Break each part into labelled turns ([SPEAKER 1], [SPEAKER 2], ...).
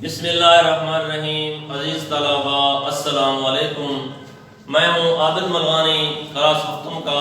[SPEAKER 1] بسم اللہ الرحمن الرحیم۔ عزیز طلبہ السلام علیکم، میں ہوں عابد ملوانی۔ کلاس ہفتم کا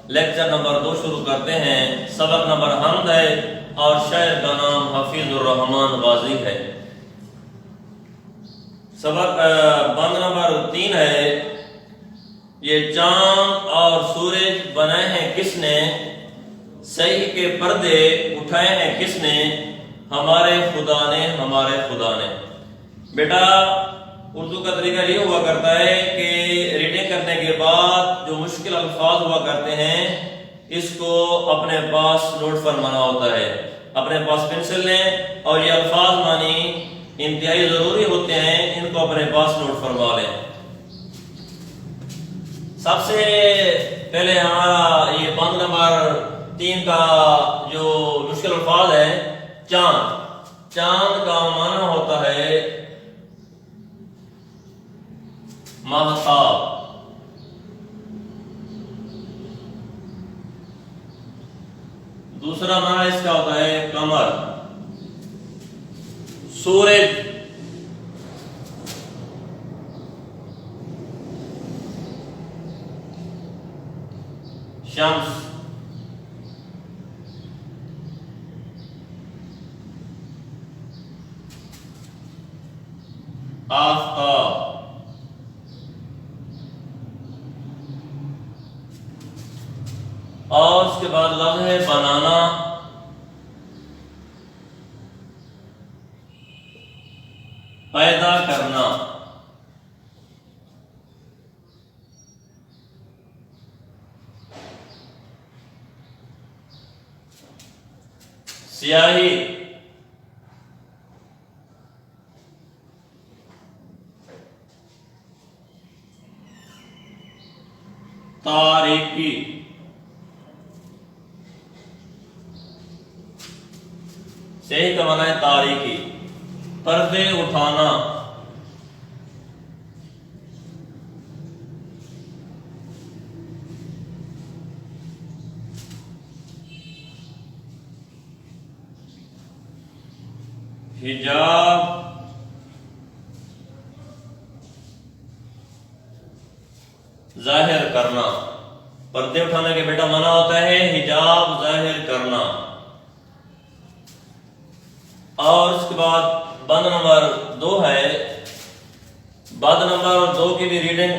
[SPEAKER 1] لیکچر نمبر 2 شروع کرتے ہیں۔ سبق نمبر حمد ہے اور شاعر کا نام حفیظ الرحمن غازی ہے۔ سبق بند نمبر 3 ہے۔ یہ چاند اور سورج بنائے ہیں کس نے، صحیح کے پردے اٹھائے ہیں کس نے، ہمارے خدا نے ہمارے خدا نے۔ بیٹا اردو کا طریقہ یہ ہوا کرتا ہے کہ ریڈنگ کرنے کے بعد جو مشکل الفاظ ہوا کرتے ہیں اس کو اپنے پاس نوٹ فرمانا ہوتا ہے۔ اپنے پاس پنسل لیں اور یہ الفاظ مانی انتہائی ضروری ہوتے ہیں، ان کو اپنے پاس نوٹ فرما لیں۔ سب سے پہلے ہمارا یہ بند نمبر 3 کا جو مشکل الفاظ ہے، چاند۔ چاند کا معنی ہوتا ہے ماہتاب۔ دوسرا معنی اس کا ہوتا ہے قمر۔ سورج، شمس، آفتاب۔ اور اس کے بعد لفظ ہے بنانا، پیدا کرنا۔ سیاہی، تاریکی، صحیح کا معنی ہے تاریکی۔ پردے اٹھانا، حجاب، ظاہر کرنا۔ پردے اٹھانے کے بیٹا معنی ہوتا ہے حجاب ظاہر کرنا۔ اور اس کے بعد بند نمبر 2 ہے۔ بند نمبر 2 کی بھی ریڈنگ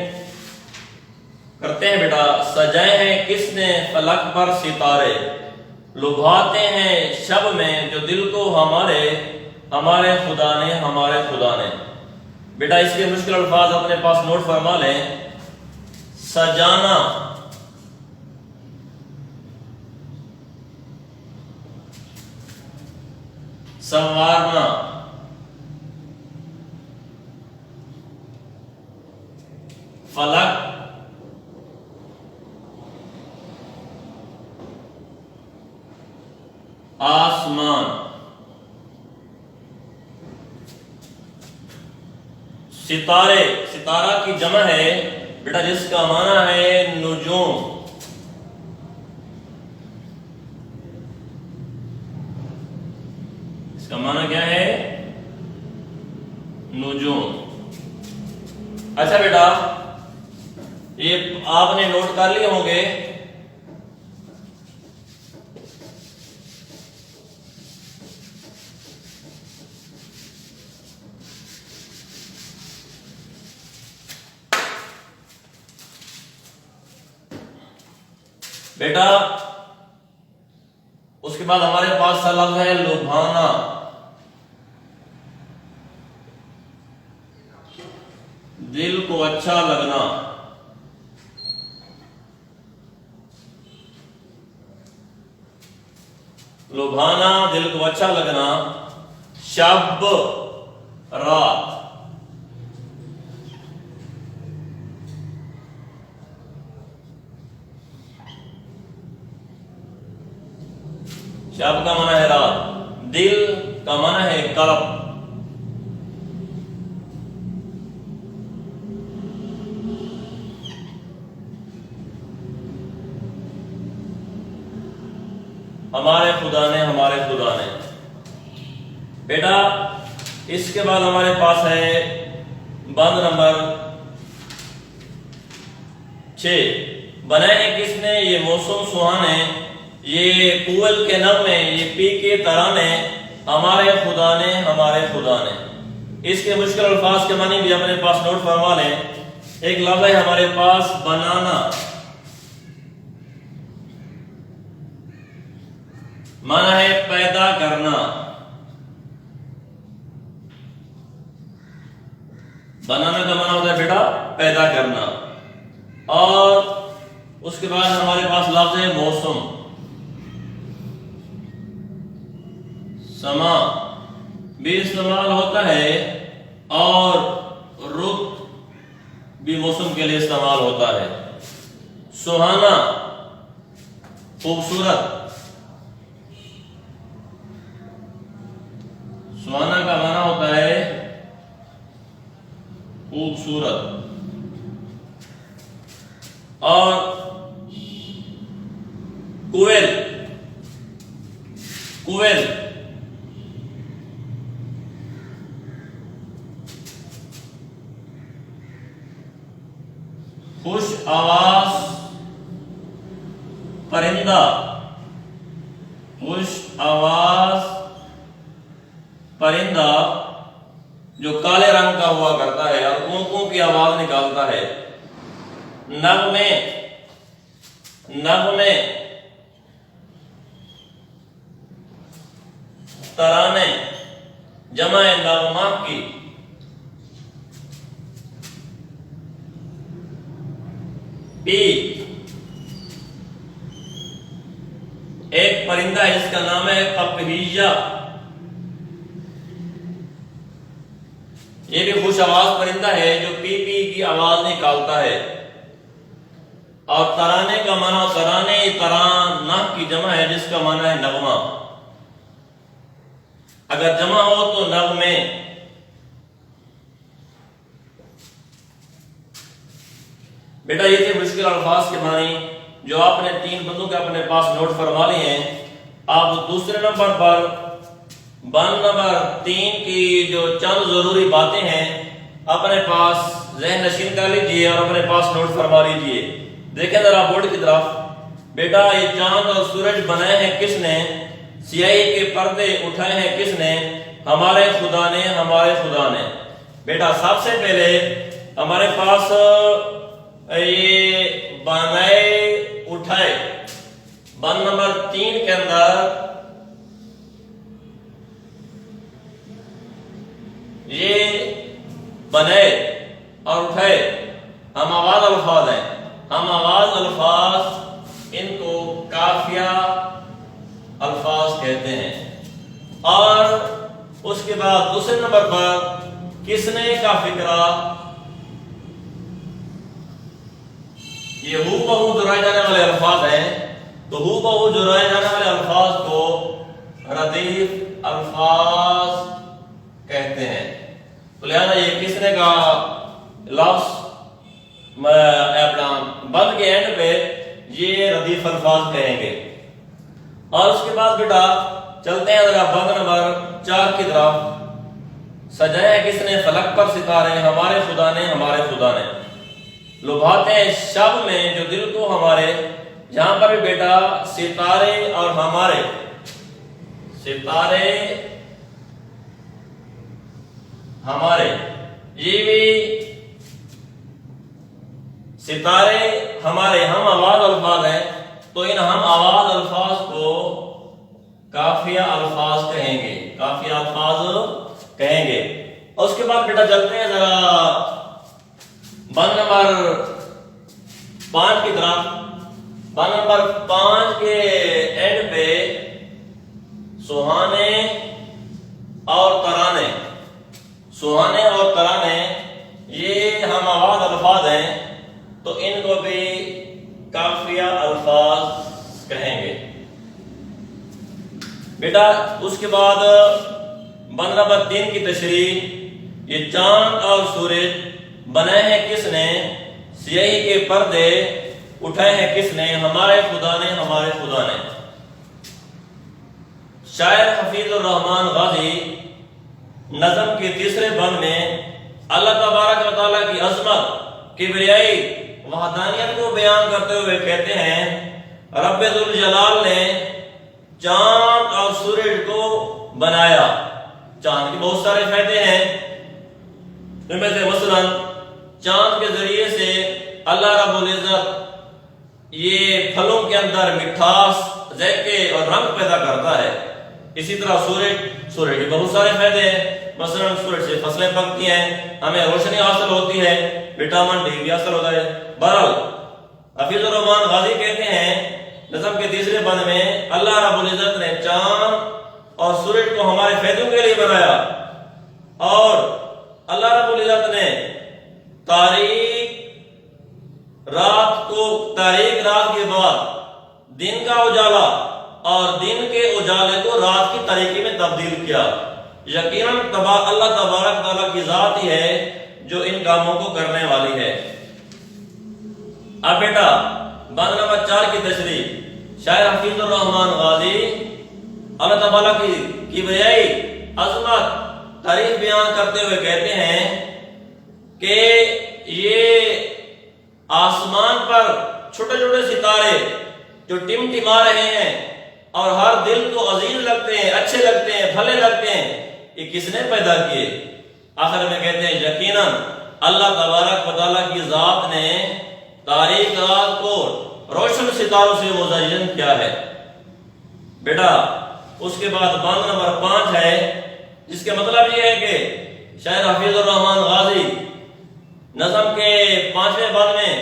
[SPEAKER 1] کرتے ہیں بیٹا۔ سجائے ہیں کس نے فلک پر ستارے، لبھاتے ہیں شب میں جو دل کو ہمارے، ہمارے خدا نے ہمارے خدا نے۔ بیٹا اس کے مشکل الفاظ اپنے پاس نوٹ فرما لیں۔ سجانا، سنوارنا، فلک، آسمان۔ ستارے، ستارہ کی جمع ہے بیٹا جس کا معنی ہے نجوم۔ اس کا معنی کیا ہے؟ نجوم۔ اچھا بیٹا یہ آپ نے نوٹ کر لیے ہوں گے۔ بیٹا اس کے بعد ہمارے پاس لفظ ہے لبھانا۔ دل کو اچھا لگنا، لبھانا دل کو اچھا لگنا۔ شب، رات۔ شب کا معنی ہے رات، دل کا معنی ہے قلب۔ ہمارے خدا نے ہمارے خدا نے۔ بیٹا اس کے بعد ہمارے پاس ہے بند نمبر 6، بنائے ہیں کس نے؟ یہ موسم سہانے، یہ کوئل کے نغمے، یہ پی کے ترانے، ہمارے خدا نے ہمارے خدا نے۔ اس کے مشکل الفاظ کے معنی بھی اپنے پاس نوٹ فرما لیں۔ ایک لفظ ہے ہمارے پاس بنانا، معنی ہے پیدا کرنا۔ بنانا کا معنی ہوتا ہے بیٹا پیدا کرنا۔ اور اس کے بعد ہمارے پاس لفظ ہے موسم، سما بھی استعمال ہوتا ہے اور رت بھی موسم کے لیے استعمال ہوتا ہے۔ سہانا خوبصورت، سہانا کا معنی ہوتا ہے خوبصورت۔ اور کوئل، کوئل خوش آواز پرندہ، خوش آواز پرندہ جو کالے رنگ کا ہوا کرتا ہے اور اونکوں کی آواز نکالتا ہے۔ نغمے، نغمے ترانے، جمع نغمہ کی۔ پی، ایک پرندہ ہے جس کا نام ہے پپہیجا، یہ بھی خوش آواز پرندہ ہے جو پی پی کی آواز نکالتا ہے۔ اور ترانے کا معنی، ترانے ترانہ کی جمع ہے جس کا معنی ہے نغمہ۔ اگر جمع ہو تو نغمے۔ بیٹا یہ تھے مشکل الفاظ کے معنی جو آپ نے 3 بندوں کے اپنے پاس نوٹ فرما لیے ہیں۔ آپ دوسرے نمبر پر بند نمبر 3 کی جو چند ضروری باتیں ہیں اپنے پاس ذہن نشین کر لیجئے اور اپنے پاس نوٹ فرما لیجئے۔ دیکھیں ذرا بورڈ کی طرف۔ بیٹا یہ چاند اور سورج بنائے ہیں کس نے؟ سیاہی کے پردے اٹھائے ہیں کس نے؟ ہمارے خدا نے ہمارے خدا نے۔ بیٹا سب سے پہلے ہمارے پاس یہ بنائے اٹھائے، بند نمبر 3 کے اندر یہ بنائے اور اٹھائے ہم آواز الفاظ ہیں۔ ہم آواز الفاظ ان کو کافیہ الفاظ کہتے ہیں۔ اور اس کے بعد دوسرے نمبر پر کس نے کا فکرہ، یہ ہو بہو دہرائے جانے والے الفاظ ہیں، تو ہو بہو دہرائے جانے والے الفاظ کو ردیف الفاظ کہتے ہیں۔ تو لہذا یہ کس نے کا لفظ اپنا بند کے اینڈ پہ یہ ردیف الفاظ کہیں گے۔ اور اس کے بعد بیٹا چلتے ہیں ذرا بند نمبر 4 کی طرف۔ سجائے کس نے فلک پر ستارے، ہمارے خدا نے ہمارے خدا نے۔ لبھاتے ہیں شب میں جو دل کو ہمارے، یہاں پر بھی بیٹا ستارے اور ہمارے، ستارے ہمارے، یہ بھی ستارے ہمارے ہم آواز الفاظ ہیں، تو ان ہم آواز الفاظ کو کافیہ الفاظ کہیں گے، کافیہ الفاظ کہیں گے۔ اور اس کے بعد بیٹا چلتے ہیں ذرا بند نمبر 5 کی طرف۔ بند نمبر 5 کے اینڈ پہ سہانے اور ترانے، سہانے اور ترانے یہ ہم آواز الفاظ ہیں، تو ان کو بھی کافیہ الفاظ کہیں گے۔ بیٹا اس کے بعد بند نمبر 3 کی تشریح، یہ چاند اور سورج بنائے ہیں کس نے؟ سیاہی کے پردے اٹھائے ہیں کس نے؟ ہمارے خدا نے ہمارے خدا نے۔ شاعر حفیظ الرحمن غازی نظم کے تیسرے بند میں اللہ تبارک و تعالیٰ کی عظمت، کبریائی، وحدانیت کو بیان کرتے ہوئے کہتے ہیں رب ذوالجلال نے چاند اور سورج کو بنایا۔ چاند کے بہت سارے فائدے ہیں، ان میں سے مثلا چاند کے ذریعے سے اللہ رب العزت یہ پھلوں کے اندر مٹھاس، ذائقے اور رنگ پیدا کرتا ہے۔ اسی طرح سورج کے بہت سارے فائدے ہیں، مثلا سورج سے فصلیں پکتی ہیں، ہمیں روشنی حاصل ہوتی ہے، وٹامن ڈی بھی حاصل ہوتا ہے۔ بہرحال حفیظ الرحمان غازی کہتے ہیں نظم کے تیسرے بند میں اللہ رب العزت نے چاند اور سورج کو ہمارے فائدوں کے لیے بنایا، اور اللہ رب العزت نے تاریک رات کے بعد دن کا اجالا اور دن کے اجالے کو رات کی تاریکی میں تبدیل کیا۔ یقیناً اللہ تبارک تعالیٰ کی ذات ہی ہے جو ان کاموں کو کرنے والی ہے۔ اب بیٹا بند نمبر 4 کی تشریح، شاعر حفیظ الرحمان غازی اللہ تعالیٰ کی کبریائی، عظمت، تعریف بیان کرتے ہوئے کہتے ہیں کہ یہ آسمان پر چھوٹے چھوٹے ستارے جو ٹمٹما رہے ہیں اور ہر دل کو عزیز لگتے ہیں، اچھے لگتے ہیں، بھلے لگتے ہیں، یہ کس نے پیدا کیے؟ آخر میں کہتے ہیں یقیناً اللہ تبارک و تعالیٰ کی ذات نے تاریک رات کو روشن ستاروں سے مزین کیا ہے۔ بیٹا اس کے بعد بند نمبر 5 ہے، جس کے مطلب یہ ہے کہ شاعر حفیظ الرحمان غازی نظم کے 5ویں بند میں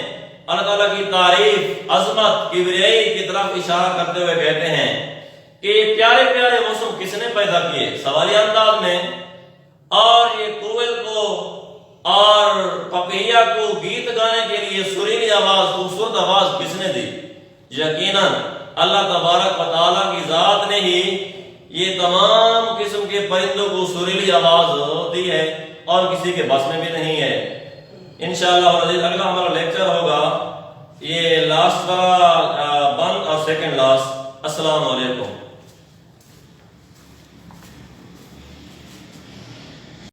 [SPEAKER 1] اللہ تعالیٰ کی تعریف، عظمت، کبریائی کی طرف اشارہ کرتے ہوئے کہتے ہیں کہ یہ پیارے پیارے موسم کس نے پیدا کیے، سوالیہ انداز میں، اور یہ کوئل کو اور پپہیا کو گیت گانے کے لیے سریلی آواز، خوبصورت آواز کس نے دی؟ یقیناً اللہ تبارک و تعالیٰ کی ذات نے ہی یہ تمام قسم کے پرندوں کو سریلی آواز دی ہے، اور کسی کے بس میں بھی نہیں ہے۔ انشاءاللہ اگلا ہمارا لیکچر ہوگا یہ لاسٹ والا بند اور سیکنڈ لاسٹ۔ السلام علیکم۔